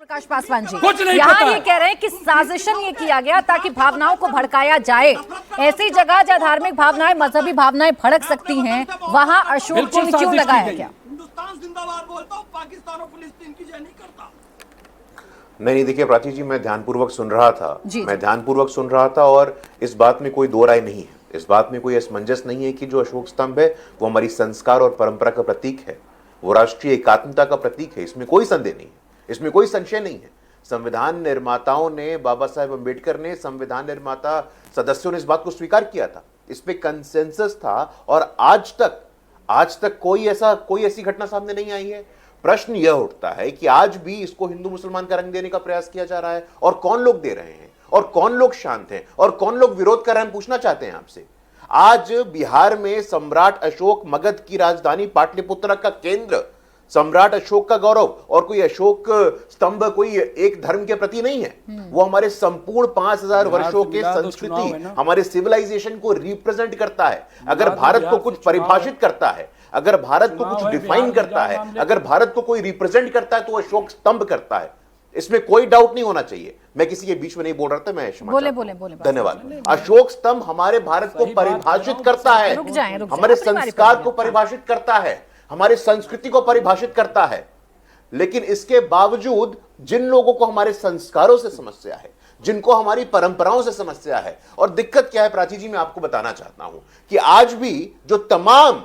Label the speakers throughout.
Speaker 1: प्रकाश पासवान जी
Speaker 2: कुछ नहीं
Speaker 1: यहाँ
Speaker 2: पता।
Speaker 1: ये कह रहे हैं कि साजिशन ये किया गया ताकि भावनाओं को भड़काया जाए। ऐसी जगह जहाँ धार्मिक भावनाएं, मजहबी भावनाएं भड़क सकती हैं, वहां अशोक
Speaker 2: बिल्कुल
Speaker 1: चिन्ह क्यों
Speaker 2: साजिश की
Speaker 1: लगाया
Speaker 2: गई।
Speaker 1: गया?
Speaker 3: हिंदुस्तान जिंदाबाद बोलता हूँ, पाकिस्तान और फिलिस्तीन की जय नहीं करता।
Speaker 4: नहीं, देखिए प्राची जी, मैं ध्यानपूर्वक सुन रहा था।
Speaker 1: जी,
Speaker 4: मैं
Speaker 1: जी।
Speaker 4: ध्यानपूर्वक सुन रहा था और इस बात में कोई दो राय नहीं है, इस बात में कोई असमंजस नहीं है कि जो अशोक स्तंभ है वो हमारी संस्कार और परंपरा का प्रतीक है, वो राष्ट्रीय एकात्मता का प्रतीक है। इसमें कोई संदेह नहीं है, इसमें कोई संशय नहीं है। संविधान निर्माताओं ने, बाबा साहेब अम्बेडकर ने, संविधान निर्माता सदस्यों ने इस बात को स्वीकार किया था, इस पे कंसेंसस था और आज तक कोई ऐसी घटना सामने नहीं आई है। प्रश्न यह उठता है कि आज भी इसको हिंदू मुसलमान का रंग देने का प्रयास किया जा रहा है, और कौन लोग दे रहे हैं और कौन लोग शांत हैं और कौन लोग विरोध कर रहे हैं, हम पूछना चाहते हैं आपसे। आज बिहार में सम्राट अशोक, मगध की राजधानी पाटलिपुत्र का केंद्र, सम्राट अशोक का गौरव, और कोई अशोक स्तंभ कोई एक धर्म के प्रति नहीं है, वो हमारे संपूर्ण 5000 वर्षों के संस्कृति, हमारे सिविलाइजेशन को रिप्रेजेंट करता है। अगर भारत को कुछ परिभाषित करता है, अगर भारत को कुछ डिफाइन करता है, अगर भारत को कोई रिप्रेजेंट करता है तो अशोक स्तंभ करता है, इसमें कोई डाउट नहीं होना चाहिए। मैं किसी के बीच में नहीं बोल रहा था, मैं
Speaker 1: बोले।
Speaker 4: धन्यवाद। अशोक स्तंभ हमारे भारत को परिभाषित करता है,
Speaker 1: रुक जाएं,
Speaker 4: हमारे संस्कार को परिभाषित करता है, हमारी संस्कृति को परिभाषित करता है। लेकिन इसके बावजूद जिन लोगों को हमारे संस्कारों से समस्या है, जिनको हमारी परंपराओं से समस्या है, और दिक्कत क्या है प्राची जी, मैं आपको बताना चाहता हूं कि आज भी जो तमाम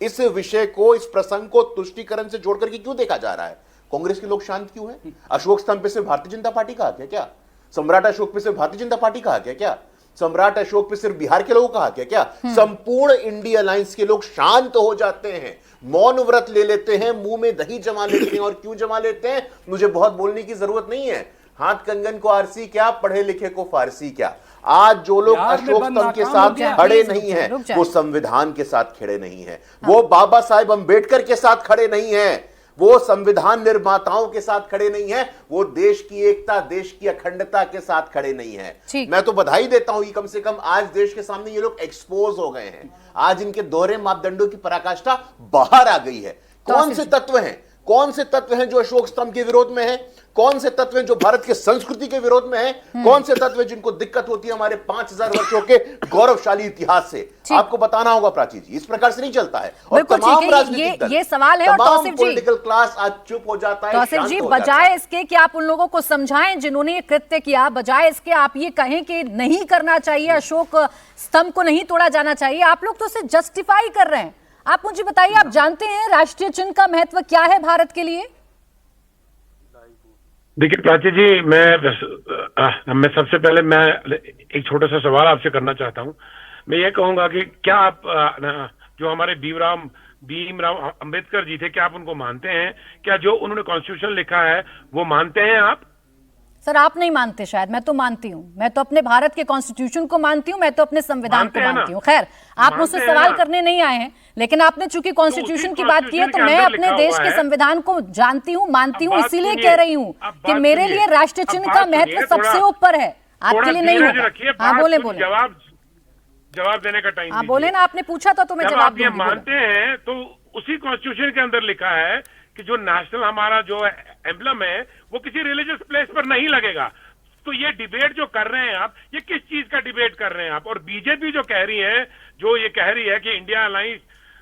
Speaker 4: इस विषय को, इस प्रसंग को तुष्टीकरण से जोड़ करके क्यों देखा जा रहा है? कांग्रेस के लोग शांत क्यों हैं? अशोक स्तंभ पे सिर्फ भारतीय जनता पार्टी कहा क्या? सम्राट अशोक पे सिर्फ भारतीय जनता पार्टी कहा क्या? सम्राट अशोक पे सिर्फ बिहार के लोगों कहा क्या? संपूर्ण इंडिया अलायंस के लोग शांत हो जाते हैं, मौन व्रत ले लेते हैं, मुंह में दही जमा लेते हैं। और क्यों जमा लेते हैं, मुझे बहुत बोलने की जरूरत नहीं है। हाथ कंगन को आरसी क्या, पढ़े लिखे को फारसी क्या। आज जो लोग अशोक स्तंभ के साथ खड़े नहीं हैं, वो संविधान के साथ खड़े नहीं हैं, वो बाबा साहेब अम्बेडकर के साथ खड़े नहीं हैं, वो संविधान निर्माताओं के साथ खड़े नहीं हैं, वो देश की एकता, देश की अखंडता के साथ खड़े नहीं हैं। मैं तो बधाई देता हूं कि कम से कम आज देश के सामने ये लोग एक्सपोज हो गए हैं। आज इनके दोहरे मापदंडों की पराकाष्ठा बाहर आ गई है। कौन से तत्व हैं, कौन से तत्व हैं जो अशोक स्तंभ के विरोध में हैं? कौन से तत्व हैं जो भारत के संस्कृति के विरोध में हैं? कौन से तत्व हैं जिनको दिक्कत होती है हमारे 5000 वर्षों के गौरवशाली इतिहास से? आपको बताना होगा प्राची जी, इस प्रकार से नहीं चलता है। और तमाम राजनीतिक दल,
Speaker 1: ये सवाल है, और तौसिफ जी,
Speaker 4: पॉलिटिकल क्लास आज चुप हो जाता है।
Speaker 1: तौसिफ जी, बजाय इसके कि आप उन लोगों को समझाएं जिन्होंने ये कृत्य किया, बजाय इसके आप ये कहें कि नहीं करना चाहिए, अशोक स्तंभ को नहीं तोड़ा जाना चाहिए, आप लोग तो उसे जस्टिफाई कर रहे हैं। आप मुझे बताइए, आप जानते हैं राष्ट्रीय चिन्ह का महत्व क्या है भारत के लिए?
Speaker 5: देखिए प्राची जी, मैं सबसे पहले मैं एक छोटा सा सवाल आपसे करना चाहता हूं। मैं ये कहूंगा कि क्या आप जो हमारे भीमराव अंबेडकर जी थे, क्या आप उनको मानते हैं? क्या जो उन्होंने कॉन्स्टिट्यूशन लिखा है वो मानते हैं आप?
Speaker 1: सर, आप नहीं मानते शायद, मैं तो मानती हूँ। मैं तो अपने भारत के कॉन्स्टिट्यूशन को मानती हूँ, मैं तो अपने संविधान को मानती हूँ। खैर, आप मुझसे सवाल करने नहीं आए हैं, लेकिन आपने चूंकि कॉन्स्टिट्यूशन की बात की है, तो मैं अपने देश के संविधान को जानती हूँ, मानती हूँ, इसीलिए कह रही हूँ कि मेरे लिए राष्ट्रीय चिन्ह का महत्व सबसे ऊपर है, आपके लिए नहीं होगा। हाँ, बोले।
Speaker 5: जवाब देने का टाइम।
Speaker 1: हाँ, बोले ना, आपने पूछा था तो मैं जवाब दूंगी।
Speaker 5: मानते हैं तो उसी कॉन्स्टिट्यूशन के अंदर लिखा है कि जो नेशनल हमारा जो एम्बलम है वो किसी रिलीजियस प्लेस पर नहीं लगेगा। तो ये डिबेट जो कर रहे हैं आप, ये किस चीज का डिबेट कर रहे हैं आप? और बीजेपी जो कह रही है, जो ये कह रही है कि इंडिया अलायंस,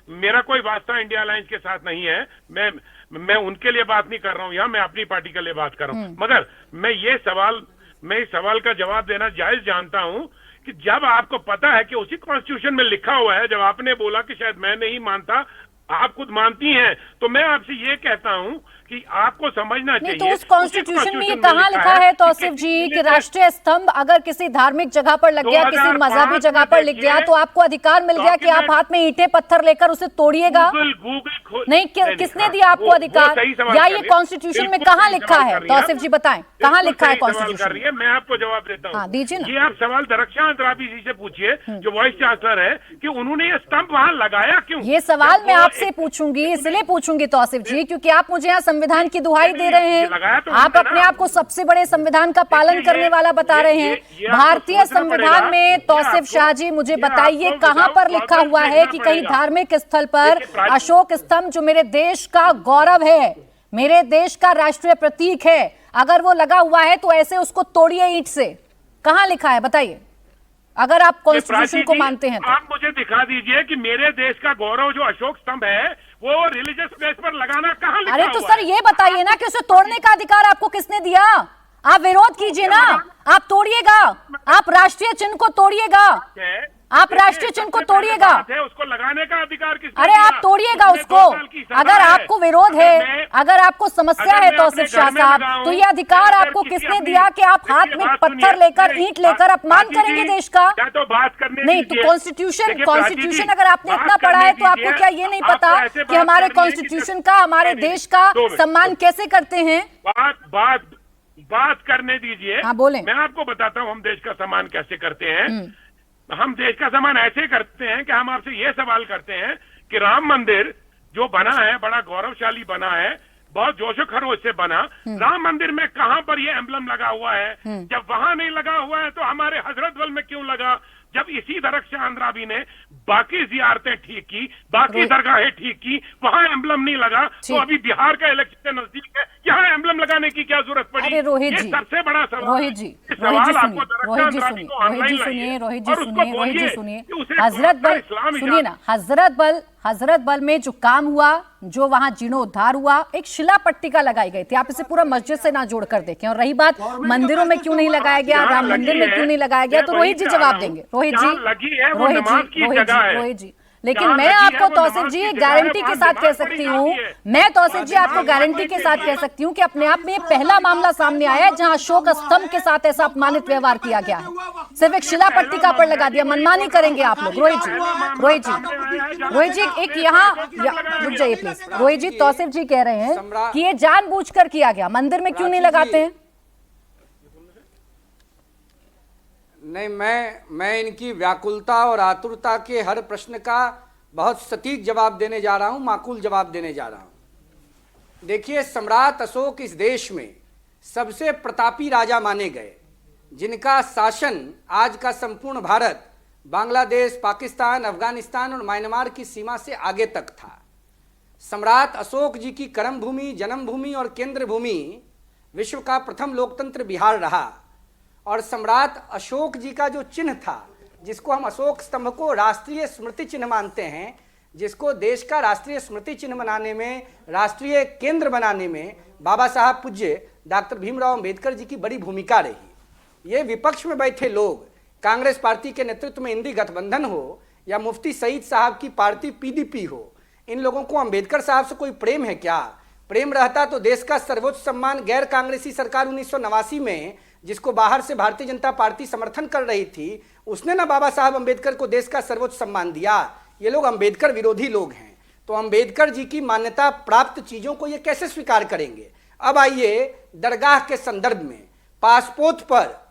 Speaker 5: मेरा कोई वास्ता इंडिया अलायंस के साथ नहीं है, मैं उनके लिए बात नहीं कर रहा हूं, यहाँ मैं अपनी पार्टी के लिए बात कर रहा हूं। मगर मैं इस सवाल का जवाब देना जायज जानता हूं कि जब आपको पता है कि उसी कॉन्स्टिट्यूशन में लिखा हुआ है, जब आपने बोला कि शायद मैं नहीं मानता, आप खुद मानती हैं, तो मैं आपसे ये कहता हूं कि आपको समझना चाहिए।
Speaker 1: तो उस कॉन्स्टिट्यूशन में ये कहाँ लिखा है तौसिफ जी कि राष्ट्रीय स्तंभ अगर किसी धार्मिक जगह पर लग गया, किसी मजहबी जगह पर लिख गया, तो आपको अधिकार मिल गया कि आप हाथ में ईंटें पत्थर लेकर उसे तोड़िएगा? नहीं, किसने दिया आपको अधिकार? या ये कॉन्स्टिट्यूशन में कहाँ लिखा है? तौसिफ जी बताएं, कहाँ लिखा है कॉन्स्टिट्यूशन?
Speaker 5: मैं आपको जवाब देता हूँ।
Speaker 1: हाँ, दीजिए ना।
Speaker 5: ये आप सवाल दरख्शान अंतराबी जी से पूछिए, जो वाइस चांसलर है, कि उन्होंने ये स्तंभ वहां लगाया क्यों?
Speaker 1: ये सवाल मैं आपसे पूछूंगी, इसलिए पूछूंगी तौसिफ जी, क्योंकि आप मुझे यहाँ संविधान की दुहाई दे रहे हैं। आप अपने आप को सबसे बड़े संविधान का पालन करने वाला बता रहे हैं। भारतीय संविधान में तौसिफ शाह जी मुझे बताइए कहां पर लिखा हुआ है कि कहीं धार्मिक स्थल पर अशोक स्तंभ, जो मेरे देश का गौरव है, मेरे देश का राष्ट्रीय प्रतीक है, अगर वो लगा हुआ है तो ऐसे उसको तोड़िए ईंट से, कहाँ लिखा है बताइए, अगर आप कॉन्स्टिट्यूशन को मानते हैं तो।
Speaker 5: आप मुझे दिखा दीजिए कि मेरे देश का गौरव जो अशोक स्तंभ है वो रिलीजियस प्लेस पर लगाना कहाँ लिखा
Speaker 1: अरे तो
Speaker 5: हुआ
Speaker 1: सर
Speaker 5: है?
Speaker 1: ये बताइए ना कि उसे तोड़ने का अधिकार आपको किसने दिया? आप विरोध कीजिए ना, आप तोड़िएगा, आप राष्ट्रीय चिन्ह को तोड़िएगा, आप राष्ट्रीय चिन्ह को तोड़िएगा,
Speaker 5: उसको लगाने का अधिकार किसने
Speaker 1: अरे
Speaker 5: दिया?
Speaker 1: आप तोड़िएगा
Speaker 5: उसमें
Speaker 1: उसको।
Speaker 5: 2 साल की सजा
Speaker 1: अगर
Speaker 5: है।
Speaker 1: आपको विरोध है, अगर आपको समस्या
Speaker 5: अगर
Speaker 1: है
Speaker 5: मैं
Speaker 1: तौसीफ
Speaker 5: अपने
Speaker 1: शाह
Speaker 5: घर में
Speaker 1: साहब,
Speaker 5: लगाऊं,
Speaker 1: तो ये अधिकार
Speaker 5: अगर
Speaker 1: आपको
Speaker 5: किसी
Speaker 1: किसने
Speaker 5: अपनी-
Speaker 1: दिया कि आप हाथ
Speaker 5: देखिए,
Speaker 1: में
Speaker 5: बात
Speaker 1: पत्थर
Speaker 5: सुनिए,
Speaker 1: लेकर,
Speaker 5: नहीं,
Speaker 1: ईंट लेकर अपमान
Speaker 5: प्राची
Speaker 1: करेंगे
Speaker 5: जी,
Speaker 1: देश का?
Speaker 5: या तो बात करने
Speaker 1: नहीं तो
Speaker 5: दीजिए।
Speaker 1: कॉन्स्टिट्यूशन
Speaker 5: देखिए, प्राची
Speaker 1: कॉन्स्टिट्यूशन
Speaker 5: जी,
Speaker 1: अगर आपने
Speaker 5: बात
Speaker 1: इतना पढ़ा है तो
Speaker 5: करने
Speaker 1: आपको
Speaker 5: दीजिए।
Speaker 1: क्या ये नहीं
Speaker 5: आपको
Speaker 1: पता
Speaker 5: ऐसे
Speaker 1: कि
Speaker 5: बात
Speaker 1: हमारे
Speaker 5: करनी है कि
Speaker 1: कॉन्स्टिट्यूशन का, हमारे
Speaker 5: नहीं,
Speaker 1: देश का
Speaker 5: 2 मिनट,
Speaker 1: सम्मान कैसे करते हैं?
Speaker 5: बात करने दीजिए।
Speaker 1: हाँ, बोलें।
Speaker 5: मैं आपको बताता हूँ हम देश का सम्मान कैसे करते हैं। हम देश का सम्मान ऐसे करते हैं कि हम आपसे ये सवाल करते हैं कि राम मंदिर जो बना है बड़ा गौरवशाली बना है, बहुत जोशो खरोश से बना, राम मंदिर में कहां पर ये एम्बलम लगा हुआ है? जब वहां नहीं लगा हुआ है तो हमारे हजरतबल में क्यों लगा? जब इसी दरख्शान अंद्राबी ने बाकी जियारतें ठीक की, बाकी दरगाहें ठीक की, वहां एम्बलम नहीं लगा, तो अभी बिहार का इलेक्शन नजदीक है, यहाँ एम्बलम लगाने की क्या जरूरत पड़ी?
Speaker 1: अरे रोहित
Speaker 5: ये
Speaker 1: जी,
Speaker 5: सबसे बड़ा सवाल
Speaker 1: रोहित जी,
Speaker 5: है। ये
Speaker 1: रोहित जी
Speaker 5: सवाल
Speaker 1: सुनिए,
Speaker 5: आपको दरख्शान
Speaker 1: रोहित जी
Speaker 5: अंद्राबी
Speaker 1: सुनिए,
Speaker 5: को
Speaker 1: रोहित जी
Speaker 5: ऑनलाइन
Speaker 1: सुनिए,
Speaker 5: लाइए
Speaker 1: रोहित जी
Speaker 5: और उसको
Speaker 1: सुनिए, रोहित जी
Speaker 5: बोलिए
Speaker 1: सुनिए,
Speaker 5: कि उसे
Speaker 1: हजरत बल
Speaker 5: इस्लाम
Speaker 1: सुनिए ना, हजरत बल में जो काम हुआ, जो वहां जीर्णोद्धार हुआ, एक शिला पट्टिका लगाई गई थी, आप इसे पूरा मस्जिद से ना जोड़कर देखें। और रही बात मंदिरों में क्यों नहीं लगाया गया, राम मंदिर में क्यों नहीं लगाया गया, तो रोहित जी जवाब देंगे। रोहित जी, रोहित जी, लेकिन मैं आपको तौसीफ जी एक गारंटी के साथ कह सकती हूँ, मैं तौसीफ जी आपको गारंटी के साथ कह सकती हूँ कि अपने आप में ये पहला मामला सामने आया है जहां अशोक स्तंभ के साथ ऐसा अपमानित व्यवहार किया गया है, सिर्फ एक शिला पट्टिका पर लगा दिया। मनमानी करेंगे आप लोग। रोहित जी एक यहाँ रुक जाइए प्लीज। रोहित जी, तौसीफ जी कह रहे हैं कि ये जानबूझकर किया गया, मंदिर में क्यों नहीं लगाते हैं?
Speaker 2: नहीं, मैं इनकी व्याकुलता और आतुरता के हर प्रश्न का बहुत सटीक जवाब देने जा रहा हूं, माकूल जवाब देने जा रहा हूं। देखिए, सम्राट अशोक इस देश में सबसे प्रतापी राजा माने गए, जिनका शासन आज का संपूर्ण भारत, बांग्लादेश, पाकिस्तान, अफगानिस्तान और म्यांमार की सीमा से आगे तक था। सम्राट अशोक जी की कर्मभूमि, जन्मभूमि और केंद्र भूमि विश्व का प्रथम लोकतंत्र बिहार रहा। और सम्राट अशोक जी का जो चिन्ह था, जिसको हम अशोक स्तंभ को राष्ट्रीय स्मृति चिन्ह मानते हैं, जिसको देश का राष्ट्रीय स्मृति चिन्ह बनाने में, राष्ट्रीय केंद्र बनाने में बाबा साहब पूज्य डॉक्टर भीमराव अंबेडकर जी की बड़ी भूमिका रही। ये विपक्ष में बैठे लोग, कांग्रेस पार्टी के नेतृत्व में इंडी गठबंधन हो या मुफ्ती सईद साहब की पार्टी पीडीपी हो, इन लोगों को अंबेडकर साहब से कोई प्रेम है क्या? प्रेम रहता तो देश का सर्वोच्च सम्मान गैर कांग्रेसी सरकार 1989 में, जिसको बाहर से भारतीय जनता पार्टी समर्थन कर रही थी, उसने ना बाबा साहब अंबेडकर को देश का सर्वोच्च सम्मान दिया। ये लोग अंबेडकर विरोधी लोग हैं, तो अंबेडकर जी की मान्यता प्राप्त चीजों को ये कैसे स्वीकार करेंगे? अब आइए, दरगाह के संदर्भ में, पासपोर्ट पर,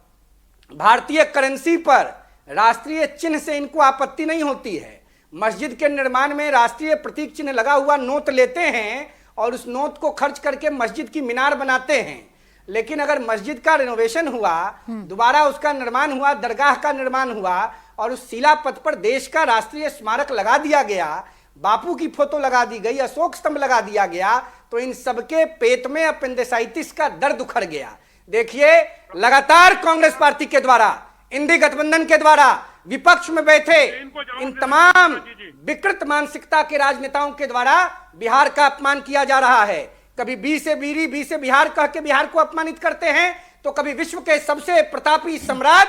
Speaker 2: भारतीय करेंसी पर राष्ट्रीय चिन्ह से इनको आपत्ति नहीं होती है। मस्जिद के निर्माण में राष्ट्रीय प्रतीक चिन्ह लगा हुआ नोट लेते हैं और उस नोट को खर्च करके मस्जिद की मीनार बनाते हैं। लेकिन अगर मस्जिद का रिनोवेशन हुआ, दोबारा उसका निर्माण हुआ, दरगाह का निर्माण हुआ और उस शिलापथ पर देश का राष्ट्रीय स्मारक लगा दिया गया, बापू की फोटो लगा दी गई, अशोक स्तंभ लगा दिया गया, तो इन सबके पेट में अपेंडिसाइटिस का दर्द उखड़ गया। देखिए, लगातार कांग्रेस पार्टी के द्वारा, इंडी गठबंधन के द्वारा, विपक्ष में बैठे इन तमाम विकृत मानसिकता के राजनेताओं के द्वारा बिहार का अपमान किया जा रहा है। कभी बी से बीरी, बी से बिहार कह के बिहार को अपमानित करते हैं, तो कभी विश्व के सबसे प्रतापी सम्राट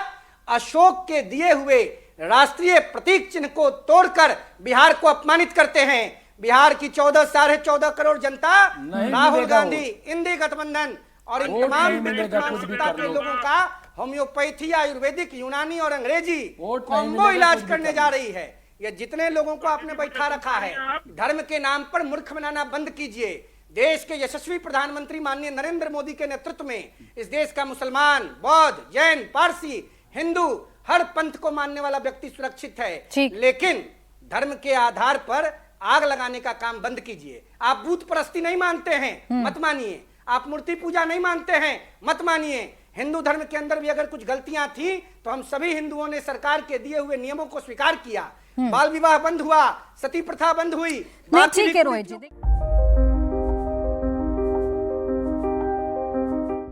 Speaker 2: अशोक के दिए हुए राष्ट्रीय प्रतीक चिन्ह को तोड़कर बिहार को अपमानित करते हैं। बिहार की 14.5 करोड़ जनता राहुल गांधी, इंडी गठबंधन और इन तमाम विकृत मानसिकता के लोगों का होम्योपैथी, आयुर्वेदिक, यूनानी और अंग्रेजी कॉम्बो इलाज करने जा रही है। ये जितने लोगों को आपने बैठा रखा है, धर्म के नाम पर मूर्ख बनाना बंद कीजिए। देश के यशस्वी प्रधानमंत्री माननीय नरेंद्र मोदी के नेतृत्व में इस देश का मुसलमान, बौद्ध, जैन, पारसी, हिंदू, हर पंथ को मानने वाला व्यक्ति सुरक्षित है। लेकिन धर्म के आधार पर आग लगाने का काम बंद कीजिए। आप बूथ परस्ती नहीं मानते हैं, मत मानिए। आप मूर्ति पूजा नहीं मानते हैं, मत मानिए। हिंदू धर्म के अंदर भी अगर कुछ गलतियां थी तो हम सभी हिंदुओं ने सरकार के दिए हुए नियमों को स्वीकार किया। बाल विवाह बंद हुआ, सती प्रथा बंद हुई।
Speaker 1: नहीं, ठीक है रोहित जी।